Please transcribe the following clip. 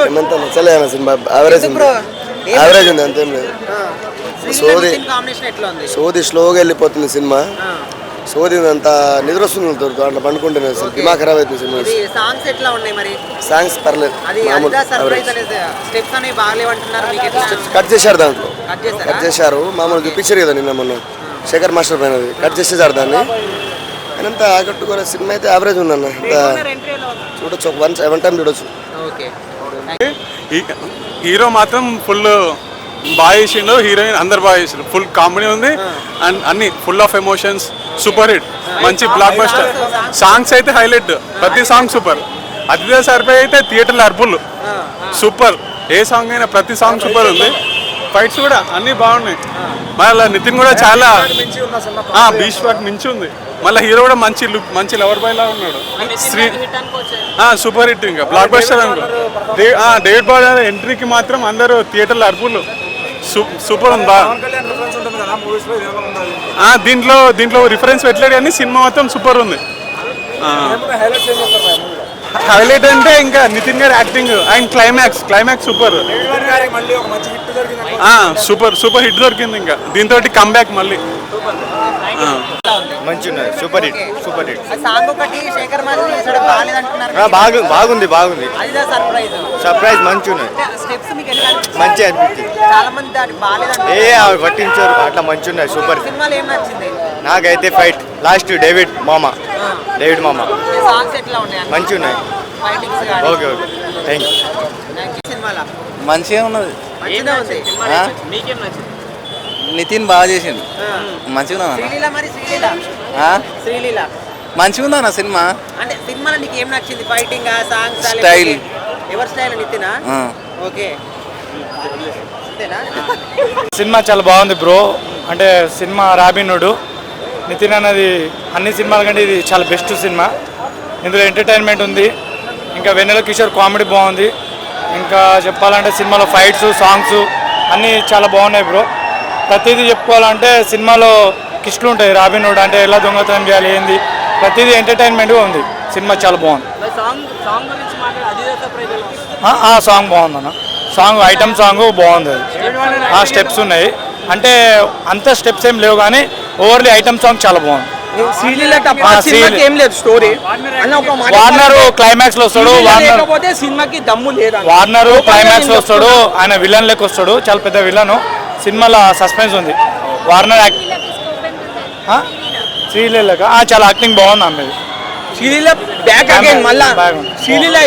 ఏమంత నచ్చలేదు cinema. Average ఉంది, యావరేజ్ ఉంది, అంతేం లేదు. సోది స్లోగా వెళ్ళిపోతుంది సినిమా. సోది అంత నిద్ర వస్తుంది అట్లా పండుకుంటే అసలు దిమాగ్ ఖరాబ్ అవుతుంది సినిమా. సాంగ్స్ పర్లేదు, కట్ చేశారు, దాంట్లో కట్ చేశారు. మామూలు చూపించారు కదా నిన్న మొన్న శేఖర్ మాస్టర్ పైన కట్ చేసేసారు దాన్ని. అంత ఆకట్టుకోలే సినిమా. అయితే యావరేజ్ ఉందన్న, చూడొచ్చు, వన్ టైం చూడొచ్చు. హీరో మాత్రం ఫుల్ బాగా చేసిండు, హీరోయిన్ అందరు బాగా చేసిండు. ఫుల్ కామెడీ ఉంది అండ్ అన్ని full of emotions. Super hit, మంచి బ్లాక్ బస్టర్. సాంగ్స్ అయితే హైలైట్, ప్రతి సాంగ్ సూపర్. అతిథి సరిపోయి అయితే థియేటర్లో అర్పులు సూపర్. ఏ సాంగ్ అయినా ప్రతి సాంగ్ సూపర్ ఉంది. ఫైట్స్ కూడా అన్ని బాగున్నాయి. మళ్ళీ నితిన్ కూడా చాలా బీచ్ వాక్ మించి ఉంది. మళ్ళీ హీరో కూడా మంచి లుక్, మంచి లవర్ బాయ్ లా ఉన్నాడు. సూపర్ హిట్, ఇంకా బ్లాక్ బస్టర్ అనుకో. డేవిడ్ బాయ్ ఎంట్రీకి మాత్రం అందరూ థియేటర్లో అర్పులు. సూపర్ ఉంది బాగా. దీంట్లో రిఫరెన్స్ పెట్టలేడు కానీ సినిమా మొత్తం సూపర్ ఉంది. హైలైట్ అంటే ఇంకా నితిన్ గారి acting and climax super super hit దొరికింది. ఇంకా దీంతో కమ్బ్యాక్ మళ్ళీ సూపర్ హిట్. బాగుంది, సర్ప్రైజ్ మంచి మంచి పట్టించారు అట్లా మంచి ఉన్నాయి. సూపర్. నాకైతే ఫైట్ లాస్ట్ డేవిడ్ మామా మంచి ఉన్నాయి. Okay thank you. మంచిగా ఉన్నది. నితిన్ బాగా చేసిండు, మంచిగా మంచిగా ఉందా సినిమా. స్టైల్ సినిమా చాలా బాగుంది బ్రో. అంటే సినిమా రాబినుడు నితిన్ అన్నది అన్ని సినిమాల కంటే ఇది చాలా బెస్ట్ సినిమా. ఇందులో ఎంటర్టైన్మెంట్ ఉంది, ఇంకా వెన్నెల కిషోర్ కామెడీ బాగుంది. ఇంకా చెప్పాలంటే సినిమాలో ఫైట్స్, సాంగ్స్ అన్నీ చాలా బాగున్నాయి బ్రో. ప్రతిదీ చెప్పుకోవాలంటే సినిమాలో కిష్లు ఉంటాయి. రాబినుడ్ అంటే ఎలా దొంగతనం చేయాలి ఏంది, ప్రతిదీ ఎంటర్టైన్మెంట్గా ఉంది. సినిమా చాలా బాగుంది. సాంగ్ బాగుందన్న. సాంగ్ ఐటమ్ సాంగ్ బాగుంది. స్టెప్స్ ఉన్నాయి, అంటే అంత స్టెప్స్ ఏం లేవు కానీ ఓవర్లీ ఐటమ్ సాంగ్ చాలా బాగుంది. వార్నర్ క్లైమాక్స్ లో వస్తాడు. వార్నర్ క్లైమాక్స్ లో వస్తాడు, ఆయన విలన్ లెక్క వస్తాడు, చాలా పెద్ద విలన్. సినిమాలో సస్పెన్స్ ఉంది. వార్నర్ శ్రీలీల చాలా యాక్టింగ్ బాగుంది. ఆమె శ్రీలీల బ్యాక్ అగైన్ మళ్ళా శ్రీలీల